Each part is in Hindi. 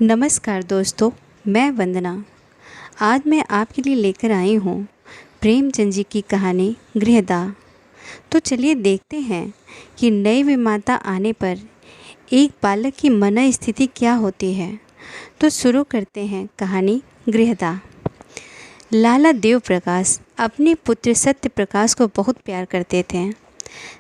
नमस्कार दोस्तों, मैं वंदना। आज मैं आपके लिए लेकर आई हूँ प्रेमचंद जी की कहानी गृहदाह। तो चलिए देखते हैं कि नई विमाता आने पर एक बालक की मन स्थिति क्या होती है। तो शुरू करते हैं कहानी गृहदाह। लाला देव प्रकाश अपने पुत्र सत्य प्रकाश को बहुत प्यार करते थे।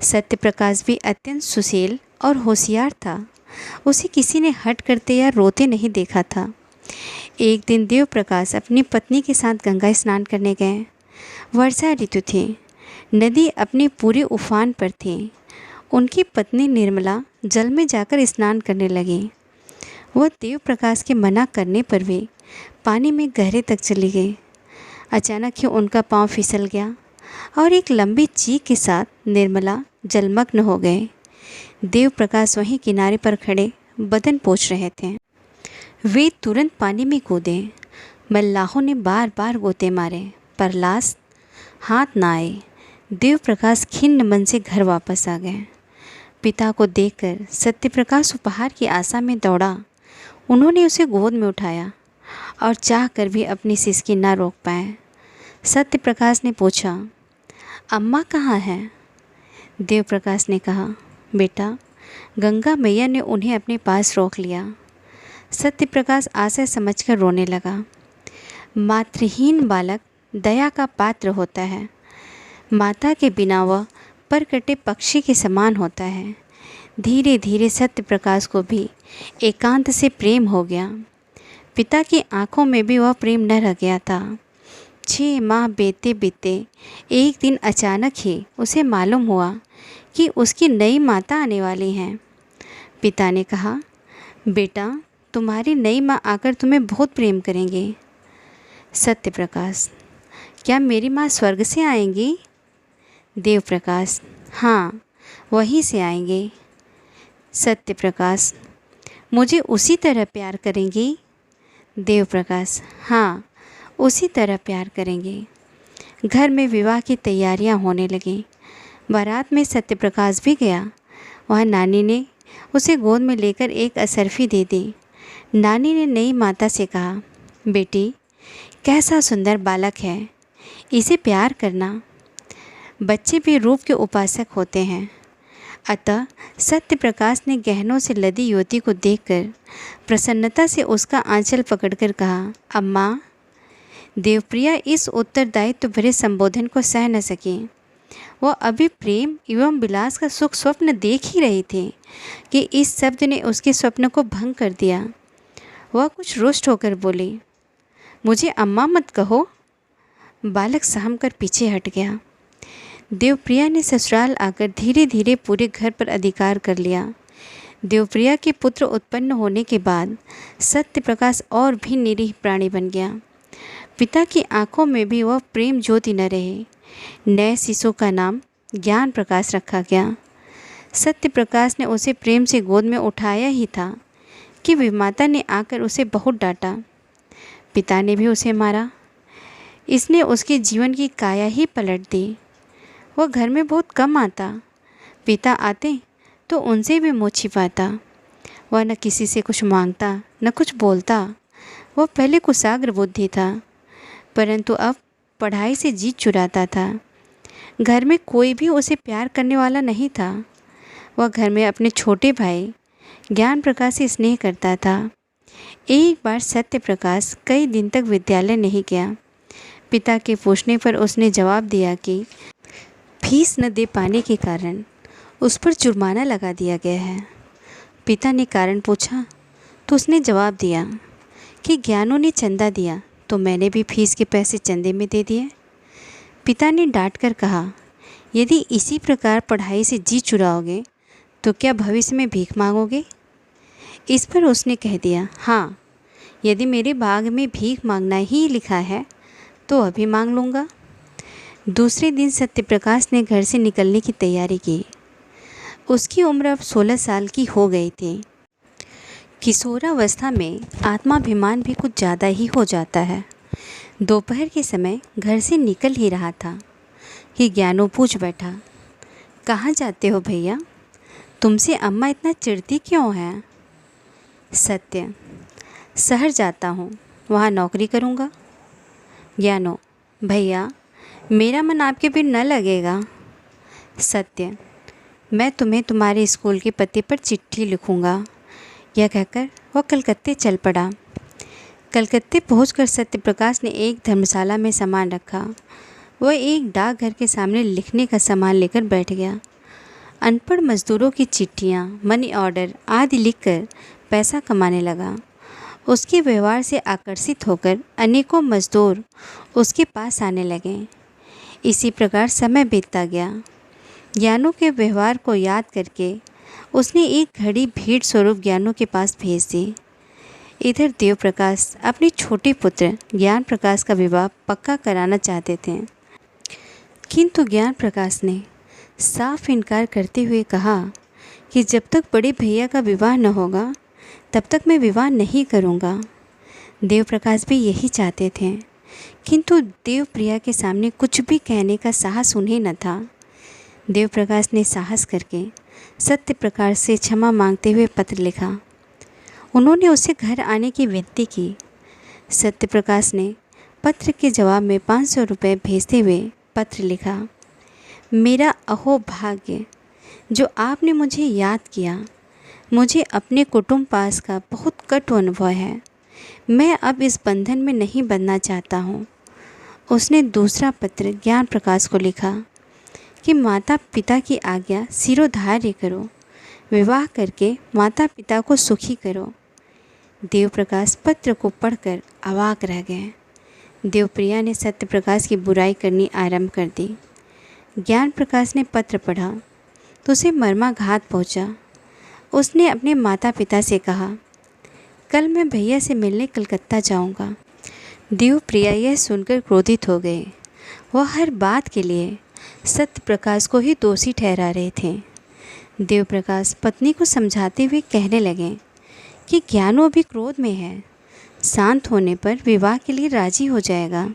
सत्य प्रकाश भी अत्यंत सुशील और होशियार था। उसे किसी ने हट करते या रोते नहीं देखा था। एक दिन देव प्रकाश अपनी पत्नी के साथ गंगा स्नान करने गए। वर्षा ऋतु थी। नदी अपने पूरे उफान पर थी। उनकी पत्नी निर्मला जल में जाकर स्नान करने लगी। वह देव प्रकाश के मना करने पर भी पानी में गहरे तक चली गई। अचानक ही उनका पांव फिसल गया और एक लंबी चीख के साथ निर्मला जलमग्न हो गए। देव प्रकाश वहीं किनारे पर खड़े बदन पोंछ रहे थे। वे तुरंत पानी में कूदे। मल्लाहों ने बार बार गोते मारे पर लाश हाथ ना आए। देव प्रकाश खिन्न मन से घर वापस आ गए। पिता को देखकर सत्य प्रकाश उपहार की आशा में दौड़ा। उन्होंने उसे गोद में उठाया और चाह कर भी अपनी सिसकी ना रोक पाए। सत्य प्रकाश ने पूछा, अम्मा कहाँ हैं? देव प्रकाश ने कहा, बेटा, गंगा मैया ने उन्हें अपने पास रोक लिया। सत्य प्रकाश आशा समझकर रोने लगा। मातृहीन बालक दया का पात्र होता है। माता के बिना वह परकटे पक्षी के समान होता है। धीरे धीरे सत्य प्रकाश को भी एकांत से प्रेम हो गया। पिता की आंखों में भी वह प्रेम न रह गया था। 6 माह बीते बीते एक दिन अचानक ही उसे मालूम हुआ कि उसकी नई माता आने वाली हैं। पिता ने कहा, बेटा, तुम्हारी नई माँ आकर तुम्हें बहुत प्रेम करेंगे। सत्य प्रकाश, क्या मेरी माँ स्वर्ग से आएंगी? देव प्रकाश, हाँ, वहीं से आएंगे। सत्य प्रकाश, मुझे उसी तरह प्यार करेंगी? देव प्रकाश, हाँ, उसी तरह प्यार करेंगे। घर में विवाह की तैयारियां होने लगीं। बारात में सत्य प्रकाश भी गया। वहाँ नानी ने उसे गोद में लेकर एक असरफी दे दी। नानी ने नई माता से कहा, बेटी, कैसा सुंदर बालक है, इसे प्यार करना। बच्चे भी रूप के उपासक होते हैं। अतः सत्य प्रकाश ने गहनों से लदी युवती को देखकर प्रसन्नता से उसका आंचल पकड़कर कहा, अम्मा। देवप्रिया इस उत्तरदायित्व भरे संबोधन को सह न सकी। वह अभी प्रेम एवं विलास का सुख स्वप्न देख ही रही थी कि इस शब्द ने उसके स्वप्न को भंग कर दिया। वह कुछ रुष्ट होकर बोली, मुझे अम्मा मत कहो। बालक सहम कर पीछे हट गया। देवप्रिया ने ससुराल आकर धीरे धीरे पूरे घर पर अधिकार कर लिया। देवप्रिया के पुत्र उत्पन्न होने के बाद सत्य प्रकाश और भी निरीह प्राणी बन गया। पिता की आंखों में भी वह प्रेम ज्योति न रहे। नए शिशु का नाम ज्ञान प्रकाश रखा गया। सत्य प्रकाश ने उसे प्रेम से गोद में उठाया ही था कि विमाता ने आकर उसे बहुत डांटा। पिता ने भी उसे मारा। इसने उसके जीवन की काया ही पलट दी। वह घर में बहुत कम आता। पिता आते तो उनसे भी मुँह छिपाता। वह न किसी से कुछ मांगता न कुछ बोलता। वह पहले कुशाग्र बुद्धि था, परंतु अब पढ़ाई से जी चुराता था। घर में कोई भी उसे प्यार करने वाला नहीं था। वह घर में अपने छोटे भाई ज्ञान प्रकाश से स्नेह करता था। एक बार सत्य प्रकाश कई दिन तक विद्यालय नहीं गया। पिता के पूछने पर उसने जवाब दिया कि फीस न दे पाने के कारण उस पर जुर्माना लगा दिया गया है। पिता ने कारण पूछा तो उसने जवाब दिया कि ज्ञानों ने चंदा दिया तो मैंने भी फीस के पैसे चंदे में दे दिए। पिता ने डांट कर कहा, यदि इसी प्रकार पढ़ाई से जी चुराओगे तो क्या भविष्य में भीख मांगोगे? इस पर उसने कह दिया, हाँ, यदि मेरे भाग में भीख मांगना ही लिखा है तो अभी मांग लूँगा। दूसरे दिन सत्य प्रकाश ने घर से निकलने की तैयारी की। उसकी उम्र अब 16 साल की हो गई थी। किशोरावस्था में आत्माभिमान भी कुछ ज़्यादा ही हो जाता है। दोपहर के समय घर से निकल ही रहा था कि ज्ञानू पूछ बैठा, कहाँ जाते हो भैया? तुमसे अम्मा इतना चिढ़ती क्यों हैं? सत्य, शहर जाता हूँ, वहाँ नौकरी करूँगा। ज्ञानो, भैया मेरा मन आपके बिन न लगेगा। सत्य, मैं तुम्हें तुम्हारे स्कूल के पते पर चिट्ठी लिखूँगा। यह कहकर वह कलकत्ते चल पड़ा। कलकत्ते पहुंचकर सत्यप्रकाश ने एक धर्मशाला में सामान रखा। वह एक डाकघर के सामने लिखने का सामान लेकर बैठ गया। अनपढ़ मजदूरों की चिट्ठियाँ, मनी ऑर्डर आदि लिखकर पैसा कमाने लगा। उसके व्यवहार से आकर्षित होकर अनेकों मजदूर उसके पास आने लगे। इसी प्रकार समय बीतता गया। ज्ञानों के व्यवहार को याद करके उसने एक घड़ी भेंट स्वरूप ज्ञानों के पास भेज दी। इधर देव प्रकाश अपने छोटे पुत्र ज्ञान प्रकाश का विवाह पक्का कराना चाहते थे, किंतु ज्ञान प्रकाश ने साफ इनकार करते हुए कहा कि जब तक बड़े भैया का विवाह न होगा तब तक मैं विवाह नहीं करूँगा। देव प्रकाश भी यही चाहते थे, किंतु देवप्रिया के सामने कुछ भी कहने का साहस उन्हें न था। देव प्रकाश ने साहस करके सत्य प्रकाश से क्षमा मांगते हुए पत्र लिखा। उन्होंने उसे घर आने की विनती की। सत्य प्रकाश ने पत्र के जवाब में 500 रुपये भेजते हुए पत्र लिखा। मेरा अहो भाग्य जो आपने मुझे याद किया। मुझे अपने कुटुंब पास का बहुत कटु अनुभव है। मैं अब इस बंधन में नहीं बंधना चाहता हूँ। उसने दूसरा पत्र ज्ञान प्रकाश को लिखा कि माता पिता की आज्ञा सिरोधार्य करो, विवाह करके माता पिता को सुखी करो। देव प्रकाश पत्र को पढ़कर अवाक रह गए। देवप्रिया ने सत्य प्रकाश की बुराई करनी आरंभ कर दी। ज्ञान प्रकाश ने पत्र पढ़ा तो उसे मर्माघात पहुंचा। उसने अपने माता पिता से कहा, कल मैं भैया से मिलने कलकत्ता जाऊंगा। देवप्रिया यह सुनकर क्रोधित हो गए। वह हर बात के लिए सत्य प्रकाश को ही दोषी ठहरा रहे थे। देव प्रकाश पत्नी को समझाते हुए कहने लगे कि ज्ञानो अभी क्रोध में है, शांत होने पर विवाह के लिए राजी हो जाएगा।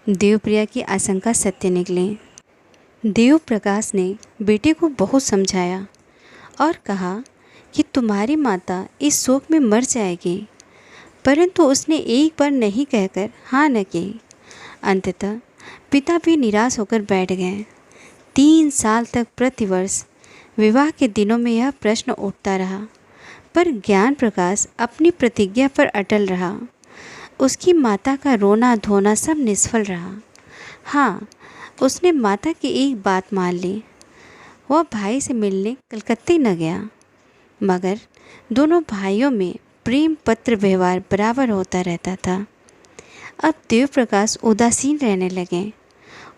देवप्रिया की आशंका सत्य निकली। देव प्रकाश ने बेटे को बहुत समझाया और कहा कि तुम्हारी माता इस शोक में मर जाएगी, परंतु उसने एक बार नहीं कहकर हाँ न की। अंततः पिता भी निराश होकर बैठ गए। 3 साल तक प्रतिवर्ष विवाह के दिनों में यह प्रश्न उठता रहा, पर ज्ञान प्रकाश अपनी प्रतिज्ञा पर अटल रहा। उसकी माता का रोना धोना सब निष्फल रहा। हाँ, उसने माता की एक बात मान ली। वह भाई से मिलने कलकत्ते न गया, मगर दोनों भाइयों में प्रेम पत्र व्यवहार बराबर होता रहता था। अब देव प्रकाश उदासीन रहने लगे।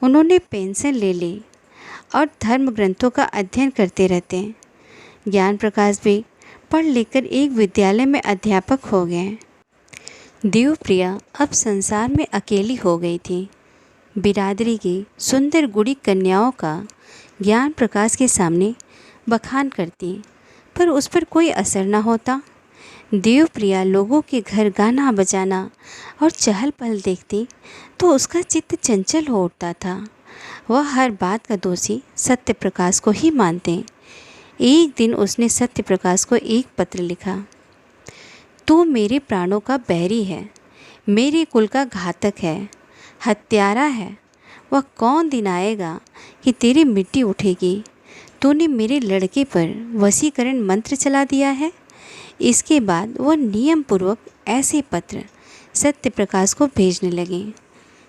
उन्होंने पेंशन ले ली और धर्म ग्रंथों का अध्ययन करते रहते। ज्ञान प्रकाश भी पढ़ लिखकर एक विद्यालय में अध्यापक हो गए। देवप्रिया अब संसार में अकेली हो गई थी। बिरादरी की सुंदर गुड़ी कन्याओं का ज्ञान प्रकाश के सामने बखान करती, पर उस पर कोई असर न होता। देवप्रिया लोगों के घर गाना बजाना और चहल पहल देखती तो उसका चित्त चंचल हो उठता था। वह हर बात का दोषी सत्य प्रकाश को ही मानते। एक दिन उसने सत्य प्रकाश को एक पत्र लिखा। तू मेरे प्राणों का बैरी है, मेरे कुल का घातक है, हत्यारा है। वह कौन दिन आएगा कि तेरी मिट्टी उठेगी। तूने मेरे लड़के पर वशीकरण मंत्र चला दिया है। इसके बाद वह नियम पूर्वक ऐसे पत्र सत्य प्रकाश को भेजने लगे।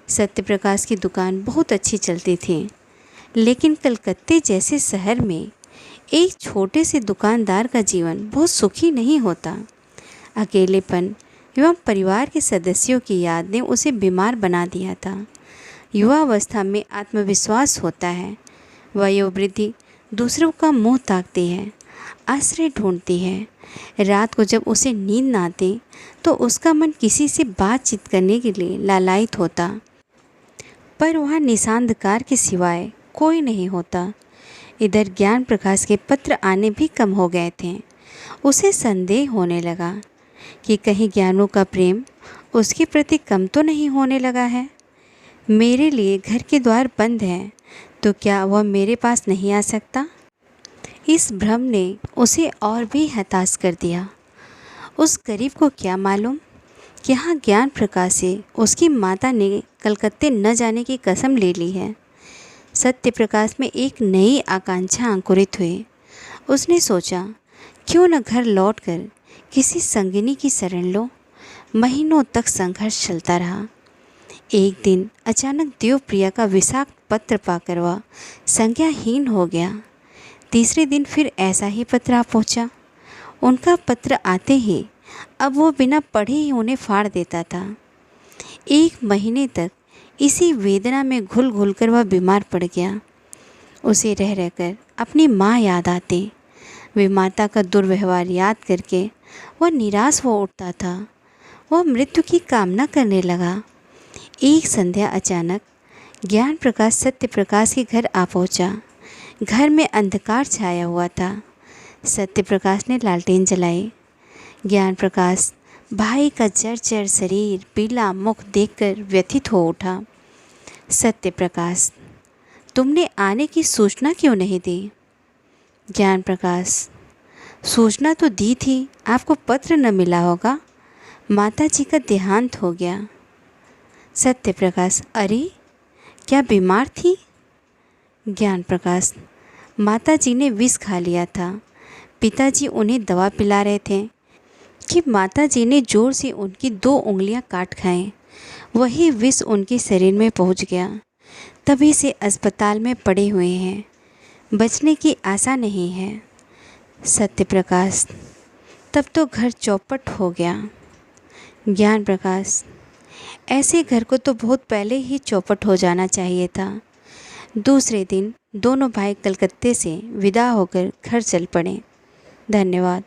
सत्य प्रकाश की दुकान बहुत अच्छी चलती थी, लेकिन कलकत्ते जैसे शहर में एक छोटे से दुकानदार का जीवन बहुत सुखी नहीं होता। अकेलेपन एवं परिवार के सदस्यों की याद ने उसे बीमार बना दिया था। युवावस्था में आत्मविश्वास होता है, वयोवृद्धि दूसरों का मुंह ताकती है, आश्रय ढूंढती है। रात को जब उसे नींद न आती तो उसका मन किसी से बातचीत करने के लिए लालायित होता, पर वहाँ निशांधकार के सिवाय कोई नहीं होता। इधर ज्ञान प्रकाश के पत्र आने भी कम हो गए थे। उसे संदेह होने लगा कि कहीं ज्ञानों का प्रेम उसके प्रति कम तो नहीं होने लगा है। मेरे लिए घर के द्वार बंद हैं, तो क्या वह मेरे पास नहीं आ सकता? इस भ्रम ने उसे और भी हताश कर दिया। उस गरीब को क्या मालूम कि यहाँ ज्ञान प्रकाश से उसकी माता ने कलकत्ते न जाने की कसम ले ली है। सत्य प्रकाश में एक नई आकांक्षा अंकुरित हुई। उसने सोचा, क्यों न घर लौटकर किसी संगिनी की शरण लो। महीनों तक संघर्ष चलता रहा। एक दिन अचानक देवप्रिया का विषाक्त पत्र पाकर वह संज्ञाहीन हो गया। तीसरे दिन फिर ऐसा ही पत्र आ पहुँचा। उनका पत्र आते ही अब वो बिना पढ़े ही उन्हें फाड़ देता था। 1 महीने तक इसी वेदना में घुल घुल कर वह बीमार पड़ गया। उसे रह रहकर अपनी माँ याद आती। वे माता का दुर्व्यवहार याद करके वह निराश हो उठता था। वह मृत्यु की कामना करने लगा। एक संध्या अचानक ज्ञान प्रकाश सत्य प्रकाश के घर आ पहुँचा। घर में अंधकार छाया हुआ था। सत्य प्रकाश ने लालटेन जलाई। ज्ञान प्रकाश भाई का जर्जर शरीर, पीला मुख देखकर व्यथित हो उठा। सत्य प्रकाश, तुमने आने की सूचना क्यों नहीं दी? ज्ञान प्रकाश, सूचना तो दी थी, आपको पत्र न मिला होगा, माता जी का देहांत हो गया। सत्य प्रकाश, अरे क्या बीमार थी? ज्ञान प्रकाश, माता जी ने विष खा लिया था। पिताजी उन्हें दवा पिला रहे थे कि माताजी ने जोर से उनकी 2 उंगलियां काट खाएं। वही विष उनके शरीर में पहुंच गया। तभी से अस्पताल में पड़े हुए हैं। बचने की आशा नहीं है। सत्य प्रकाश, तब तो घर चौपट हो गया। ज्ञान प्रकाश, ऐसे घर को तो बहुत पहले ही चौपट हो जाना चाहिए था। दूसरे दिन दोनों भाई कलकत्ते से विदा होकर घर चल पड़े। धन्यवाद।